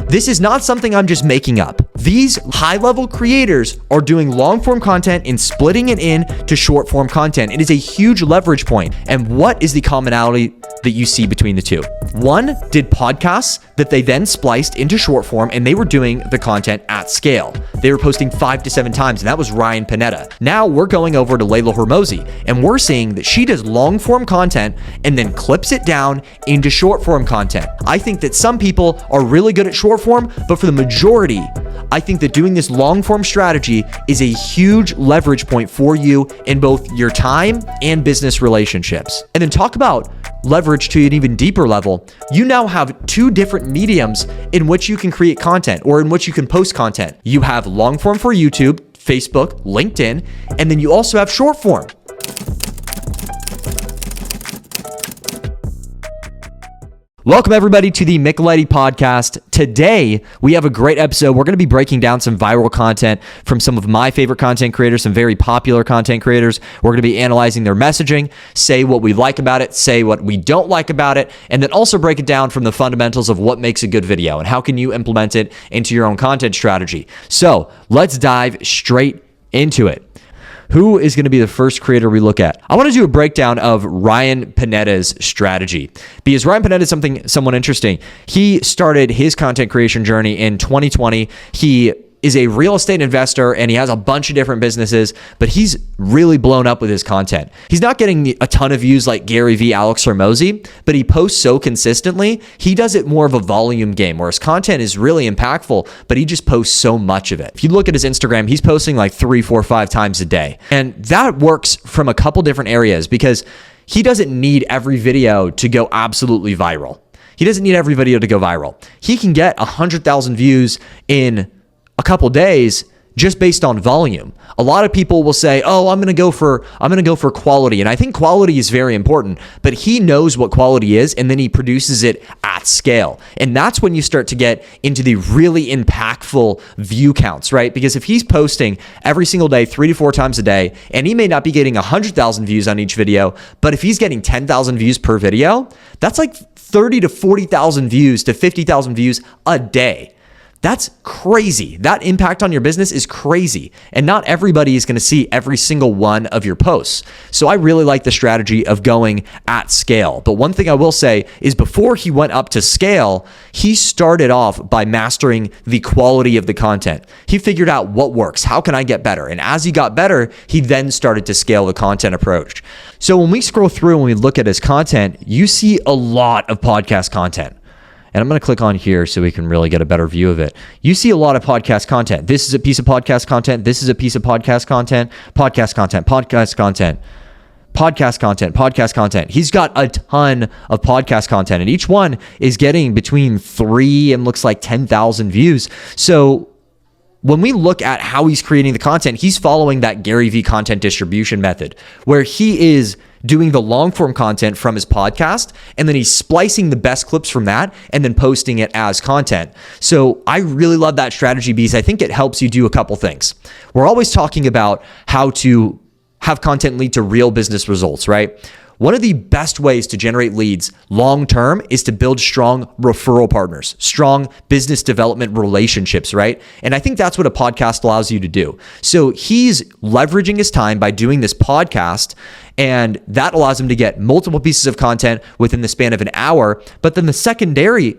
This is not something I'm just making up. These high-level creators are doing long-form content and splitting it into short-form content. It is a huge leverage point. And what is the commonality that you see between the two? One did podcasts that they then spliced into short form, and they were doing the content at scale. They were posting 5 to 7 times, and that was Ryan Pineda. Now we're going over to Leila Hormozi, and we're seeing that she does long form content and then clips it down into short form content. I think that some people are really good at short form, but for the majority, I think that doing this long form strategy is a huge leverage point for you in both your time and business relationships. And then talk about leverage to an even deeper level. You now have 2 different mediums in which you can create content or in which you can post content. You have long form for YouTube, Facebook, LinkedIn, and then you also have short form. Welcome everybody to the Micheletti podcast. Today, we have a great episode. We're going to be breaking down some viral content from some of my favorite content creators, some very popular content creators. We're going to be analyzing their messaging, say what we like about it, say what we don't like about it, and then also break it down from the fundamentals of what makes a good video and how can you implement it into your own content strategy. So let's dive straight into it. Who is going to be the first creator we look at? I want to do a breakdown of Ryan Pineda's strategy because Ryan Pineda is someone interesting. He started his content creation journey in 2020. He is a real estate investor and he has a bunch of different businesses, but he's really blown up with his content. He's not getting a ton of views like Gary V, Alex Hormozi, but he posts so consistently. He does it more of a volume game where his content is really impactful, but he just posts so much of it. If you look at his Instagram, he's posting like 3, 4, 5 times a day. And that works from a couple different areas because he doesn't need every video to go absolutely viral. He doesn't need every video to go viral. He can get 100,000 views in a couple days just based on volume. A lot of people will say, "Oh, I'm going to go for quality." And I think quality is very important, but he knows what quality is and then he produces it at scale. And that's when you start to get into the really impactful view counts, right? Because if he's posting every single day, 3 to 4 times a day, and he may not be getting 100,000 views on each video, but if he's getting 10,000 views per video, that's like 30 to 40,000 views to 50,000 views a day. That's crazy. That impact on your business is crazy. And not everybody is going to see every single one of your posts. So I really like the strategy of going at scale. But one thing I will say is before he went up to scale, he started off by mastering the quality of the content. He figured out what works. How can I get better? And as he got better, he then started to scale the content approach. So when we scroll through and we look at his content, you see a lot of podcast content. And I'm going to click on here so we can really get a better view of it. You see a lot of podcast content. This is a piece of podcast content. This is a piece of podcast content, podcast content, podcast content, podcast content, podcast content. He's got a ton of podcast content, and each one is getting between 3 and looks like 10,000 views. So when we look at how he's creating the content, he's following that Gary V content distribution method where he is doing the long form content from his podcast, and then he's splicing the best clips from that and then posting it as content. So I really love that strategy because I think it helps you do a couple things. We're always talking about how to have content lead to real business results, right? One of the best ways to generate leads long-term is to build strong referral partners, strong business development relationships, right? And I think that's what a podcast allows you to do. So he's leveraging his time by doing this podcast, and that allows him to get multiple pieces of content within the span of an hour. But then the secondary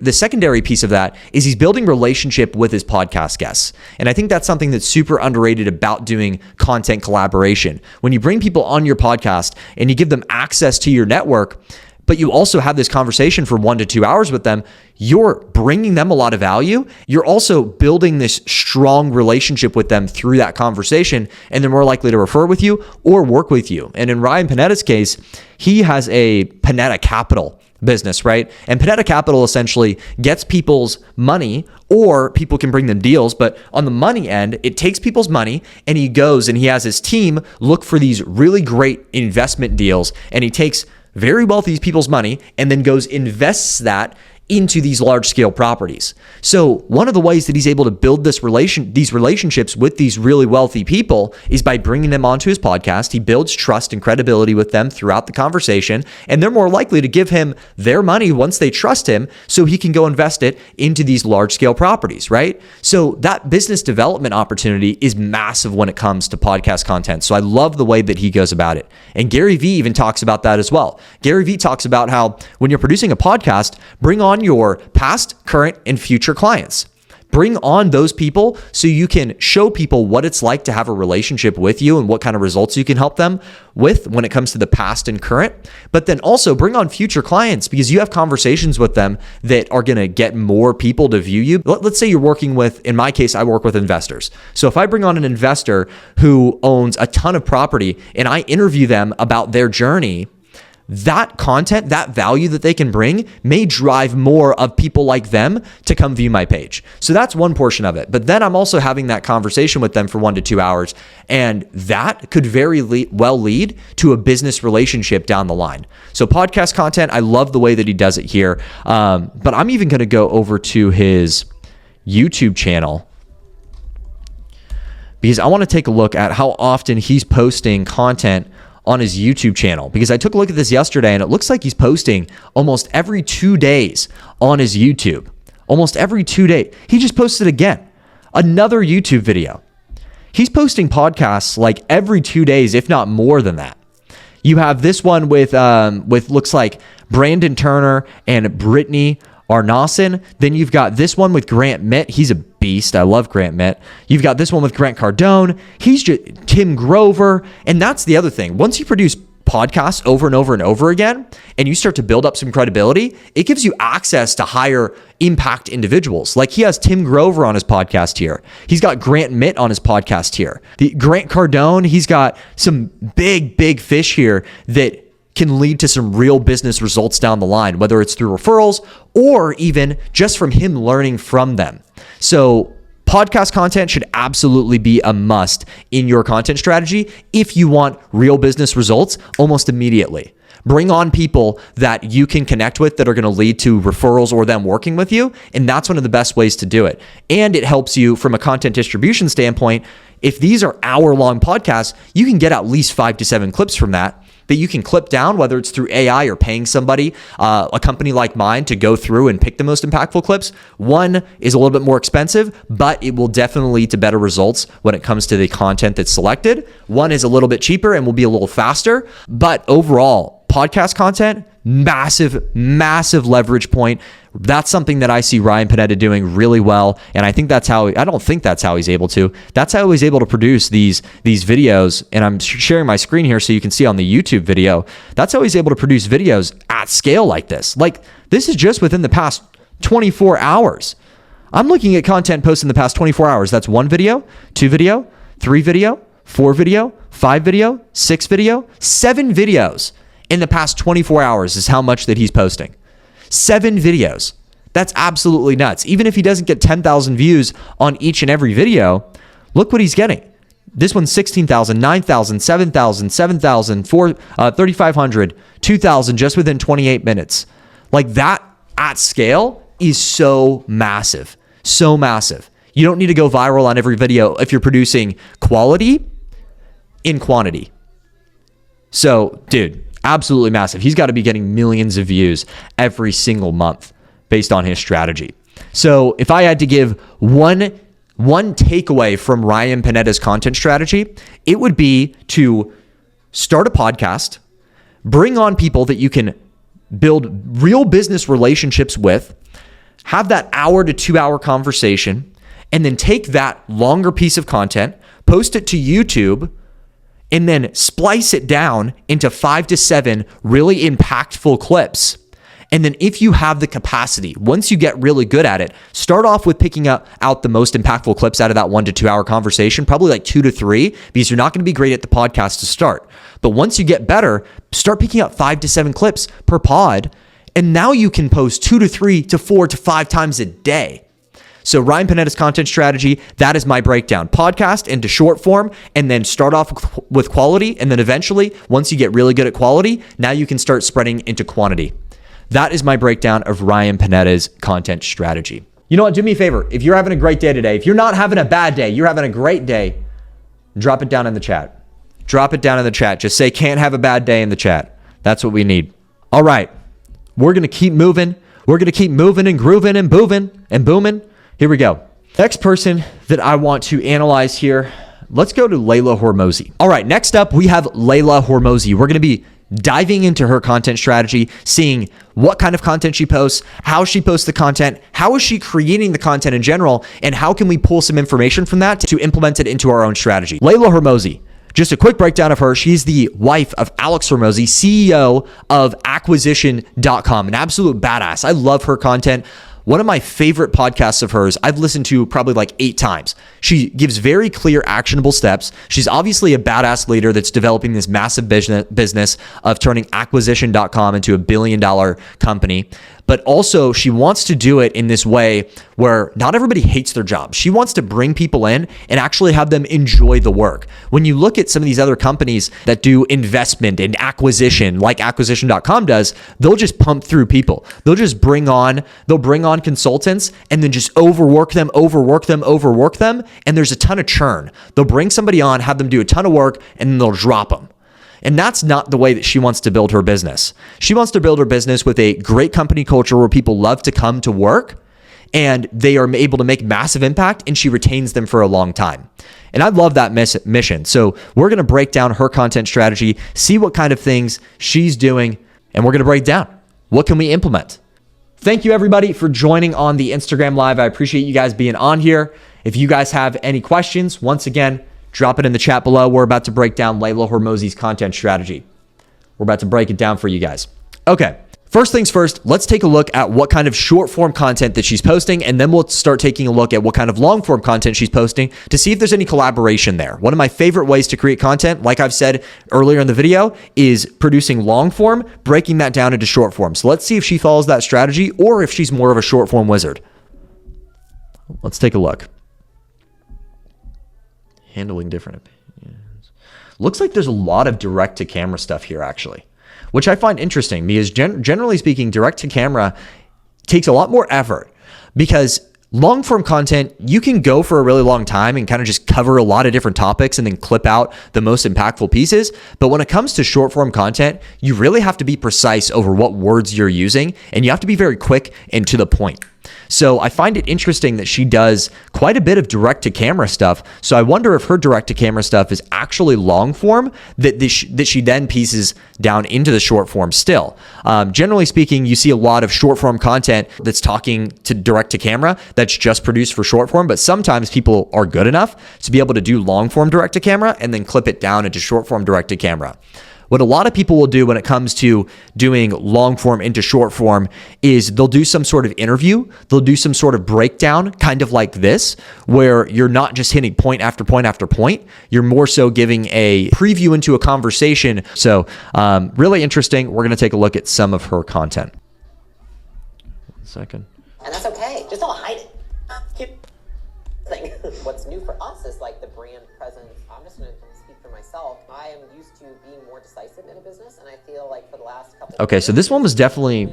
piece of that is he's building relationship with his podcast guests. And I think that's something that's super underrated about doing content collaboration. When you bring people on your podcast and you give them access to your network, but you also have this conversation for 1 to 2 hours with them, you're bringing them a lot of value. You're also building this strong relationship with them through that conversation, and they're more likely to refer with you or work with you. And in Ryan Pineda's case, he has a Pineda Capital business, right? And Pineda Capital essentially gets people's money, or people can bring them deals, but on the money end, it takes people's money and he goes and he has his team look for these really great investment deals, and he takes very wealthy people's money and then goes invests that into these large scale properties. So one of the ways that he's able to build these relationships with these really wealthy people is by bringing them onto his podcast. He builds trust and credibility with them throughout the conversation, and they're more likely to give him their money once they trust him so he can go invest it into these large scale properties, right? So that business development opportunity is massive when it comes to podcast content. So I love the way that he goes about it. And Gary Vee even talks about that as well. Gary Vee talks about how when you're producing a podcast, bring on your past, current, and future clients. Bring on those people so you can show people what it's like to have a relationship with you and what kind of results you can help them with when it comes to the past and current. But then also bring on future clients because you have conversations with them that are going to get more people to view you. Let's say you're working with, in my case, I work with investors. So if I bring on an investor who owns a ton of property and I interview them about their journey, that content, that value that they can bring may drive more of people like them to come view my page. So that's one portion of it. But then I'm also having that conversation with them for 1 to 2 hours. And that could very well lead to a business relationship down the line. So podcast content, I love the way that he does it here. But I'm even going to go over to his YouTube channel because I want to take a look at how often he's posting content on his YouTube channel, because I took a look at this yesterday and it looks like he's posting almost every 2 days on his YouTube. Almost every 2 days. He just posted again, another YouTube video. He's posting podcasts like every 2 days, if not more than that. You have this one with looks like Brandon Turner and Brittany Arnason. Then you've got this one with Grant Mitt. He's a beast. I love Grant Mitt. You've got this one with Grant Cardone. He's just Tim Grover. And that's the other thing. Once you produce podcasts over and over and over again, and you start to build up some credibility, it gives you access to higher impact individuals. Like he has Tim Grover on his podcast here. He's got Grant Mitt on his podcast here. The Grant Cardone, he's got some big fish here that can lead to some real business results down the line, whether it's through referrals or even just from him learning from them. So podcast content should absolutely be a must in your content strategy if you want real business results almost immediately. Bring on people that you can connect with that are going to lead to referrals or them working with you. And that's one of the best ways to do it. And it helps you from a content distribution standpoint. If these are hour-long podcasts, you can get at least 5 to 7 clips from that you can clip down, whether it's through AI or paying somebody, a company like mine, to go through and pick the most impactful clips. One is a little bit more expensive, but it will definitely lead to better results when it comes to the content that's selected. One is a little bit cheaper and will be a little faster, but overall, podcast content, massive leverage point. That's something that I see Ryan Pineda doing really well. And I don't think that's how he's able to. That's how he's able to produce these videos. And I'm sharing my screen here so you can see on the YouTube video. That's how he's able to produce videos at scale like this. Like this is just within the past 24 hours. I'm looking at content posted in the past 24 hours. That's 1 video, 2 video, 3 video, 4 video, 5 video, 6 video, 7 videos in the past 24 hours is how much that he's posting. 7 videos. That's absolutely nuts. Even if he doesn't get 10,000 views on each and every video, look what he's getting. This one's 16,000, 9,000, 7,000, 7,000, 3,500, 2,000 just within 28 minutes. Like that at scale is so massive. So massive. You don't need to go viral on every video if you're producing quality in quantity. So, dude, absolutely massive. He's got to be getting millions of views every single month based on his strategy. So if I had to give one takeaway from Ryan Pineda's content strategy, it would be to start a podcast, bring on people that you can build real business relationships with, have that hour to 2 hour conversation, and then take that longer piece of content, post it to YouTube, and then splice it down into 5 to 7 really impactful clips. And then if you have the capacity, once you get really good at it, start off with picking out the most impactful clips out of that 1 to 2 hour conversation, probably like 2 to 3, because you're not going to be great at the podcast to start. But once you get better, start picking up 5 to 7 clips per pod. And now you can post 2 to 3 to 4 to 5 times a day. So Ryan Pineda's content strategy, that is my breakdown. Podcast into short form, and then start off with quality. And then eventually, once you get really good at quality, now you can start spreading into quantity. That is my breakdown of Ryan Pineda's content strategy. You know what? Do me a favor. If you're having a great day today, if you're not having a bad day, you're having a great day, drop it down in the chat. Drop it down in the chat. Just say can't have a bad day in the chat. That's what we need. All right. We're going to keep moving. We're going to keep moving and grooving and booming. Here we go. Next person that I want to analyze here, let's go to Leila Hormozi. All right. Next up, we have Leila Hormozi. We're going to be diving into her content strategy, seeing what kind of content she posts, how she posts the content, how is she creating the content in general, and how can we pull some information from that to implement it into our own strategy. Leila Hormozi, just a quick breakdown of her. She's the wife of Alex Hormozi, CEO of acquisition.com, an absolute badass. I love her content. One of my favorite podcasts of hers, I've listened to probably like 8 times. She gives very clear, actionable steps. She's obviously a badass leader that's developing this massive business of turning acquisition.com into $1 billion company. But also she wants to do it in this way where not everybody hates their job. She wants to bring people in and actually have them enjoy the work. When you look at some of these other companies that do investment and acquisition, like acquisition.com does, they'll just pump through people. They'll bring on consultants and then just overwork them. And there's a ton of churn. They'll bring somebody on, have them do a ton of work, and then they'll drop them. And that's not the way that she wants to build her business. She wants to build her business with a great company culture where people love to come to work and they are able to make massive impact, and she retains them for a long time. And I love that mission. So we're going to break down her content strategy, see what kind of things she's doing, and we're going to break down what can we implement. Thank you everybody for joining on the Instagram Live. I appreciate you guys being on here. If you guys have any questions, once again, drop it in the chat below. We're about to break down Leila Hormozi's content strategy. We're about to break it down for you guys. Okay, first things first, let's take a look at what kind of short form content that she's posting, and then we'll start taking a look at what kind of long form content she's posting to see if there's any collaboration there. One of my favorite ways to create content, like I've said earlier in the video, is producing long form, breaking that down into short form. So let's see if she follows that strategy or if she's more of a short form wizard. Let's take a look. Handling different opinions. Looks like there's a lot of direct to camera stuff here actually, which I find interesting because generally speaking, direct to camera takes a lot more effort because long form content, you can go for a really long time and kind of just cover a lot of different topics and then clip out the most impactful pieces. But when it comes to short form content, you really have to be precise over what words you're using and you have to be very quick and to the point. So I find it interesting that she does quite a bit of direct to camera stuff. So I wonder if her direct to camera stuff is actually long form that she then pieces down into the short form still. Generally speaking, you see a lot of short form content that's talking to direct to camera that's just produced for short form, but sometimes people are good enough to be able to do long form direct to camera and then clip it down into short form direct to camera. What a lot of people will do when it comes to doing long form into short form is they'll do some sort of interview. They'll do some sort of breakdown, kind of like this, where you're not just hitting point after point after point. You're more so giving a preview into a conversation. So really interesting. We're going to take a look at some of her content. 1 second. And that's okay. Just don't hide it. What's new for us is like the brand presence. I'm just going to speak for myself. I am used to being more decisive in a business, and I feel like for the last couple of years, so this one was definitely,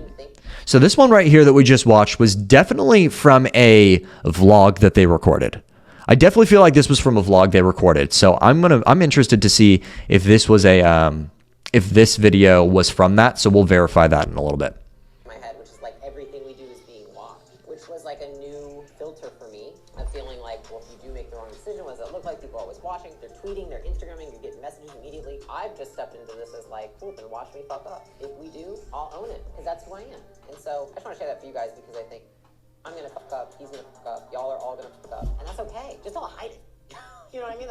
so this one right here that we just watched was definitely from a vlog that they recorded. I definitely feel like this was from a vlog they recorded. So I'm interested to see if this was if this video was from that. So we'll verify that in a little bit. My head, which is like everything we do is being watched, which was like a new filter for me. I'm feeling like, well, if you do make the wrong decision, what does it look like? People are always watching, they're tweeting, they're Instagramming, you're getting messages immediately. I've just stepped into this as like, cool, then watch me fuck up. If we do, I'll own it, because that's who I am. And so I just want to share that for you guys because I think I'm gonna fuck up, he's gonna fuck up, y'all are all gonna fuck up, and that's okay. Just don't hide it. You know what I mean?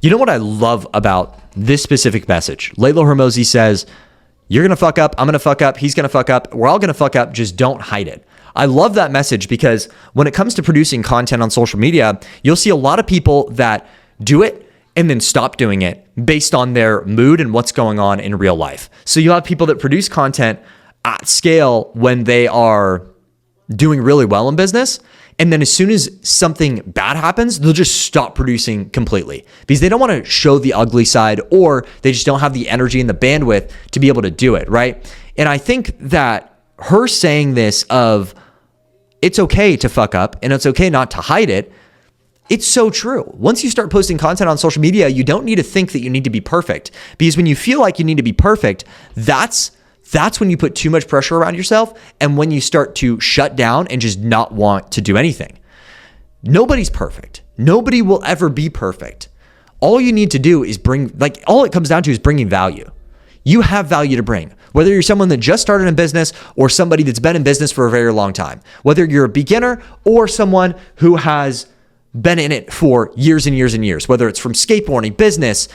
You know what I love about this specific message? Leila Hormozi says, you're gonna fuck up, I'm gonna fuck up, he's gonna fuck up, we're all gonna fuck up, just don't hide it. I love that message because when it comes to producing content on social media, you'll see a lot of people that do it and then stop doing it based on their mood and what's going on in real life. So you'll have people that produce content at scale when they are doing really well in business. And then as soon as something bad happens, they'll just stop producing completely because they don't want to show the ugly side, or they just don't have the energy and the bandwidth to be able to do it, right? And I think that her saying this of it's okay to fuck up and it's okay not to hide it, it's so true. Once you start posting content on social media, you don't need to think that you need to be perfect, because when you feel like you need to be perfect, that's when you put too much pressure around yourself and when you start to shut down and just not want to do anything. Nobody's perfect. Nobody will ever be perfect. All you need to do is all it comes down to is bringing value. You have value to bring. Whether you're someone that just started in business or somebody that's been in business for a very long time, whether you're a beginner or someone who has been in it for years and years and years, whether it's from skateboarding, business,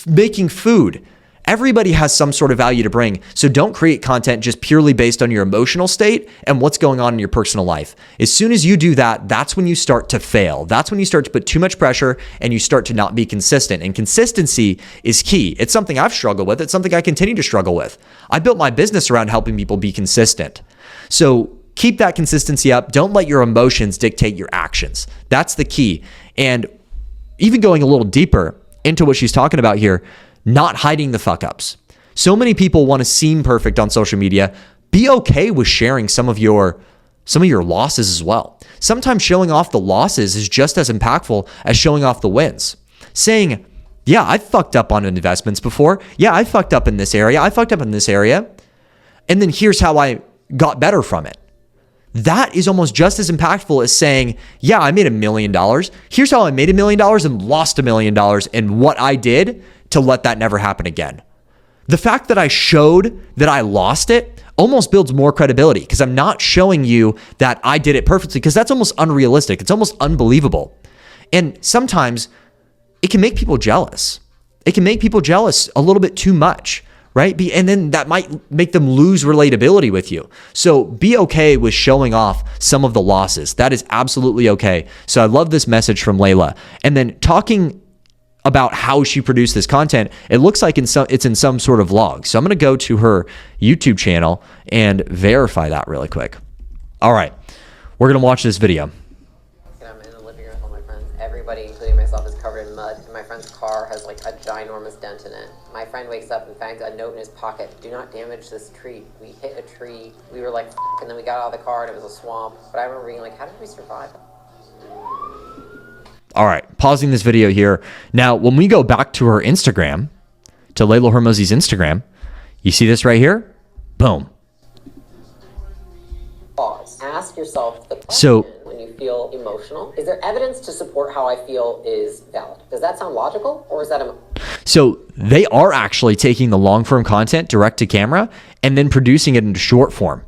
making food, everybody has some sort of value to bring. So don't create content just purely based on your emotional state and what's going on in your personal life. As soon as you do that, that's when you start to fail. That's when you start to put too much pressure and you start to not be consistent. And consistency is key. It's something I've struggled with. It's something I continue to struggle with. I built my business around helping people be consistent. So keep that consistency up. Don't let your emotions dictate your actions. That's the key. And even going a little deeper into what she's talking about here, not hiding the fuck ups. So many people want to seem perfect on social media. Be okay with sharing some of your losses as well. Sometimes showing off the losses is just as impactful as showing off the wins. Saying, yeah, I fucked up on investments before. Yeah, I fucked up in this area. I fucked up in this area. And then here's how I got better from it. That is almost just as impactful as saying, yeah, I made $1 million. Here's how I made $1 million and lost $1 million and what I did to let that never happen again. The fact that I showed that I lost it almost builds more credibility, because I'm not showing you that I did it perfectly, because that's almost unrealistic. It's almost unbelievable. And sometimes it can make people jealous. It can make people jealous a little bit too much, right? And then that might make them lose relatability with you. So be okay with showing off some of the losses. That is absolutely okay. So I love this message from Leila. And then talking about how she produced this content, it looks like it's in some sort of vlog. So I'm going to go to her YouTube channel and verify that really quick. All right, we're going to watch this video. I'm in the living room with all my friends. Everybody, including myself, is covered in mud. And my friend's car has like a ginormous dent in it. My friend wakes up and finds a note in his pocket. Do not damage this tree. We hit a tree. We were like, and then we got out of the car and it was a swamp. But I remember being like, how did we survive? All right, pausing this video here. Now, when we go back to her Instagram, to Leila Hormozi's Instagram, you see this right here? Boom. Pause. Ask yourself the question when you feel emotional. Is there evidence to support how I feel is valid? Does that sound logical, or is that So they are actually taking the long form content direct to camera and then producing it into short form.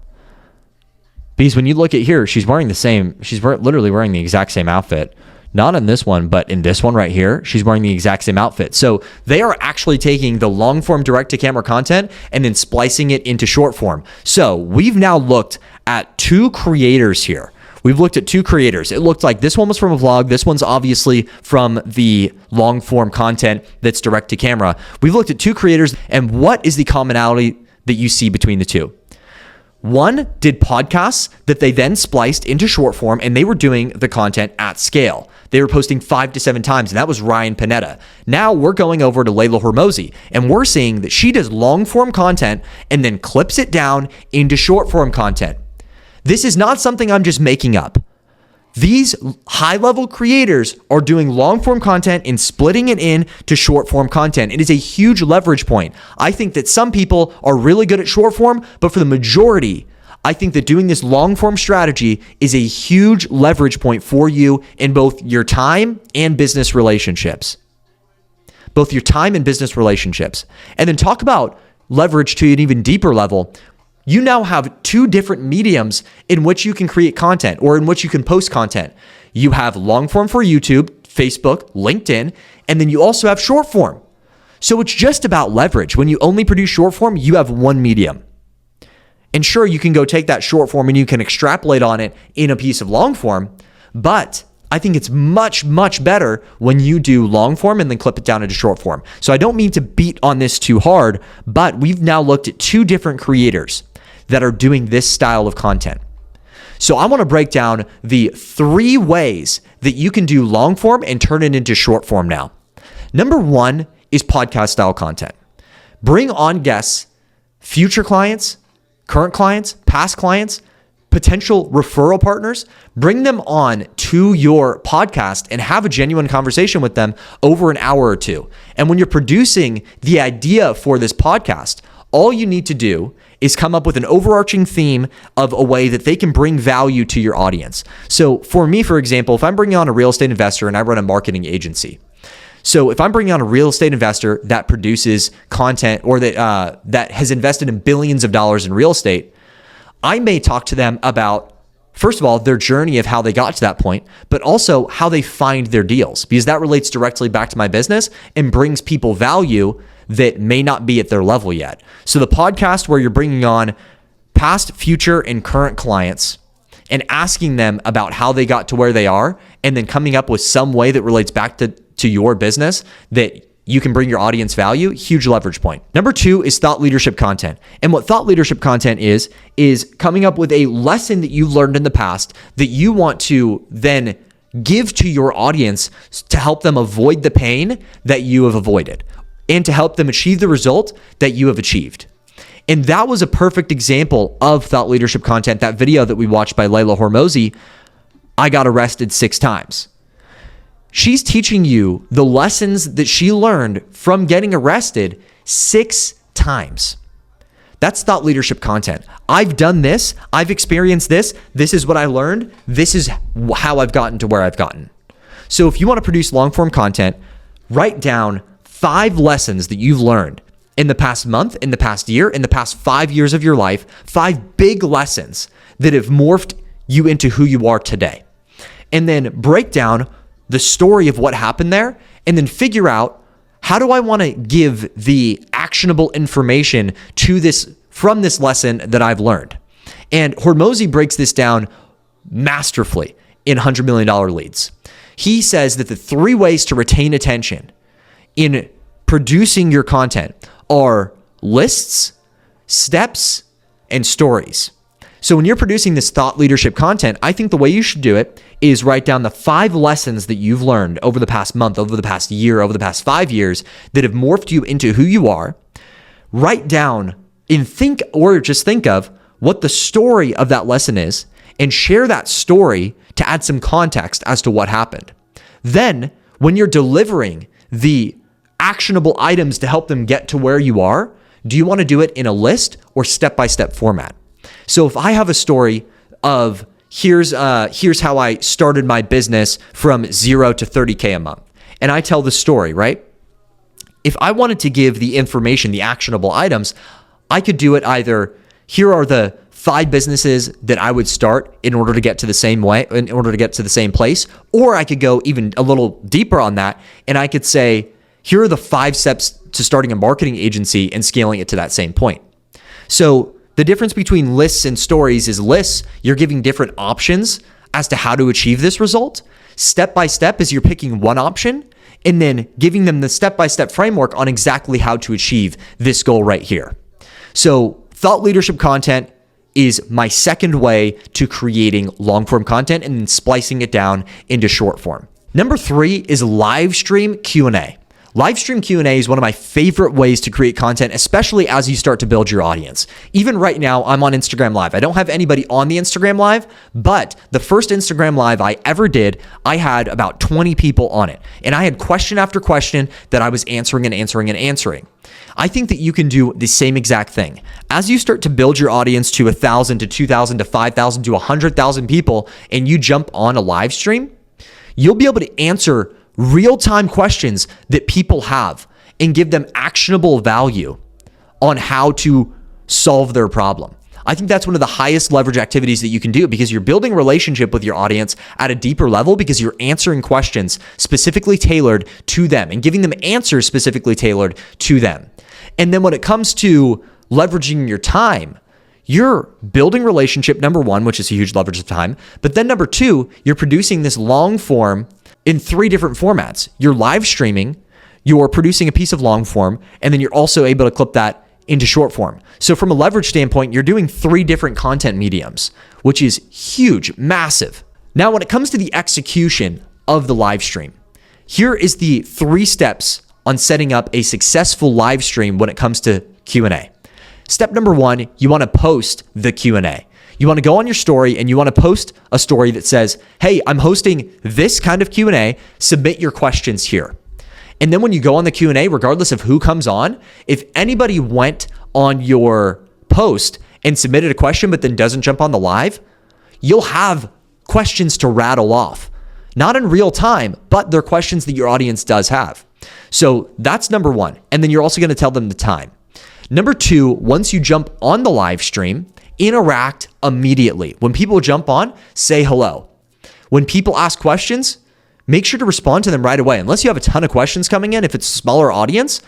Because when you look at here, she's literally wearing the exact same outfit. Not in this one, but in this one right here, she's wearing the exact same outfit. So they are actually taking the long form direct to camera content and then splicing it into short form. So we've now looked at two creators here. We've looked at two creators. It looked like this one was from a vlog. This one's obviously from the long form content that's direct to camera. We've looked at two creators, and what is the commonality that you see between the two? One did podcasts that they then spliced into short form, and they were doing the content at scale. They were posting 5 to 7 times, and that was Ryan Pineda. Now we're going over to Leila Hormozi, and we're seeing that she does long form content and then clips it down into short form content. This is not something I'm just making up. These high-level creators are doing long-form content and splitting it into short-form content. It is a huge leverage point. I think that some people are really good at short-form, but for the majority, I think that doing this long-form strategy is a huge leverage point for you in both your time and business relationships. Both your time and business relationships. And then talk about leverage to an even deeper level. You now have two different mediums in which you can create content or in which you can post content. You have long form for YouTube, Facebook, LinkedIn, and then you also have short form. So it's just about leverage. When you only produce short form, you have one medium. And sure, you can go take that short form and you can extrapolate on it in a piece of long form, but I think it's much, much better when you do long form and then clip it down into short form. So I don't mean to beat on this too hard, but we've now looked at two different creators that are doing this style of content. So I want to break down the 3 ways that you can do long form and turn it into short form now. Number 1 is podcast style content. Bring on guests, future clients, current clients, past clients, potential referral partners, bring them on to your podcast and have a genuine conversation with them over an hour or two. And when you're producing the idea for this podcast, all you need to do is come up with an overarching theme of a way that they can bring value to your audience. So for me, for example, if I'm bringing on a real estate investor and I run a marketing agency, so if I'm bringing on a real estate investor that produces content or that has invested in billions of dollars in real estate, I may talk to them about, first of all, their journey of how they got to that point, but also how they find their deals, because that relates directly back to my business and brings people value that may not be at their level yet. So the podcast where you're bringing on past, future, and current clients and asking them about how they got to where they are, and then coming up with some way that relates back to your business that you can bring your audience value, huge leverage point. Number 2 is thought leadership content. And what thought leadership content is coming up with a lesson that you've learned in the past that you want to then give to your audience to help them avoid the pain that you have avoided and to help them achieve the result that you have achieved. And that was a perfect example of thought leadership content. That video that we watched by Leila Hormozi, I got arrested 6 times. She's teaching you the lessons that she learned from getting arrested 6 times. That's thought leadership content. I've done this. I've experienced this. This is what I learned. This is how I've gotten to where I've gotten. So if you want to produce long form content, write down 5 lessons that you've learned in the past month, in the past year, in the past 5 years of your life, 5 big lessons that have morphed you into who you are today. And then break down the story of what happened there, and then figure out, how do I want to give the actionable information to this from this lesson that I've learned? And Hormozi breaks this down masterfully in $100 million leads. He says that the 3 ways to retain attention in producing your content are lists, steps, and stories. So when you're producing this thought leadership content, I think the way you should do it is write down the 5 lessons that you've learned over the past month, over the past year, over the past 5 years that have morphed you into who you are. Write down and think of what the story of that lesson is and share that story to add some context as to what happened. Then when you're delivering the actionable items to help them get to where you are, do you want to do it in a list or step-by-step format? So if I have a story of here's how I started my business from 0 to 30K a month, and I tell the story, right? If I wanted to give the information, the actionable items, I could do it either, here are the 5 businesses that I would start in order to get to the same place, or I could go even a little deeper on that, and I could say, here are the 5 steps to starting a marketing agency and scaling it to that same point. So the difference between lists and stories is lists, you're giving different options as to how to achieve this result. Step by step is you're picking one option and then giving them the step-by-step framework on exactly how to achieve this goal right here. So thought leadership content is my second way to creating long-form content and then splicing it down into short form. Number 3 is live stream Q&A. Live stream Q&A is one of my favorite ways to create content, especially as you start to build your audience. Even right now, I'm on Instagram Live. I don't have anybody on the Instagram Live, but the first Instagram Live I ever did, I had about 20 people on it. And I had question after question that I was answering. I think that you can do the same exact thing. As you start to build your audience to 1,000 to 2,000 to 5,000 to 100,000 people, and you jump on a live stream, you'll be able to answer real-time questions that people have and give them actionable value on how to solve their problem. I think that's one of the highest leverage activities that you can do because you're building a relationship with your audience at a deeper level because you're answering questions specifically tailored to them and giving them answers specifically tailored to them. And then when it comes to leveraging your time, you're building relationship, number 1, which is a huge leverage of time. But then number 2, you're producing this long form in 3 different formats. You're live streaming, you're producing a piece of long form, and then you're also able to clip that into short form. So from a leverage standpoint, you're doing 3 different content mediums, which is huge, massive. Now, when it comes to the execution of the live stream, here is the 3 steps on setting up a successful live stream when it comes to Q&A. Step number one, you want to post the Q&A. You want to go on your story and you want to post a story that says, hey, I'm hosting this kind of Q&A. Submit your questions here. And then when you go on the Q&A, regardless of who comes on, if anybody went on your post and submitted a question but then doesn't jump on the live, you'll have questions to rattle off. Not in real time, but they're questions that your audience does have. So that's number one. And then you're also going to tell them the time. Number two, once you jump on the live stream, interact immediately. When people jump on, say hello. When people ask questions, make sure to respond to them right away. Unless you have a ton of questions coming in, if it's a smaller audience,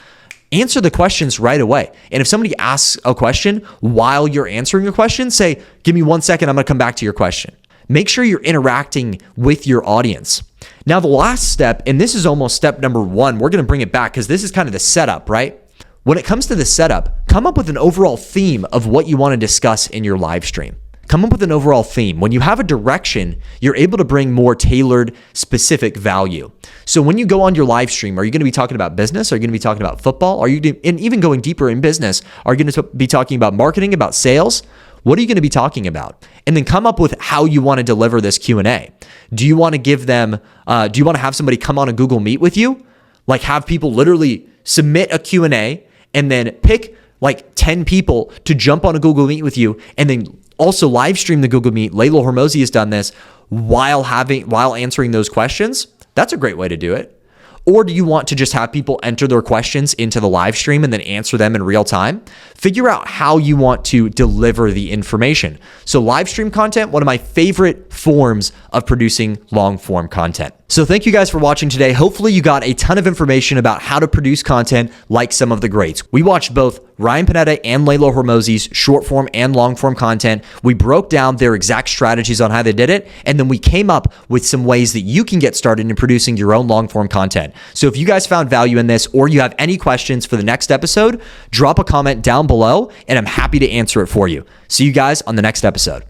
answer the questions right away. And if somebody asks a question while you're answering a question, say, give me 1 second, I'm going to come back to your question. Make sure you're interacting with your audience. Now, the last step, and this is almost step number one, we're going to bring it back because this is kind of the setup, right? When it comes to the setup, come up with an overall theme of what you want to discuss in your live stream. Come up with an overall theme. When you have a direction, you're able to bring more tailored, specific value. So when you go on your live stream, are you going to be talking about business? Are you going to be talking about football? And even going deeper in business, are you going to be talking about marketing, about sales? What are you going to be talking about? And then come up with how you want to deliver this Q&A. Do you want to give them, do you want to have somebody come on a Google Meet with you? Like have people literally submit a Q&A and then pick like 10 people to jump on a Google Meet with you and then also live stream the Google Meet. Leila Hormozi has done this while answering those questions. That's a great way to do it. Or do you want to just have people enter their questions into the live stream and then answer them in real time? Figure out how you want to deliver the information. So live stream content, one of my favorite forms of producing long form content. So thank you guys for watching today. Hopefully you got a ton of information about how to produce content like some of the greats. We watched both Ryan Pineda and Leila Hormozi's short form and long form content. We broke down their exact strategies on how they did it. And then we came up with some ways that you can get started in producing your own long form content. So if you guys found value in this or you have any questions for the next episode, drop a comment down below and I'm happy to answer it for you. See you guys on the next episode.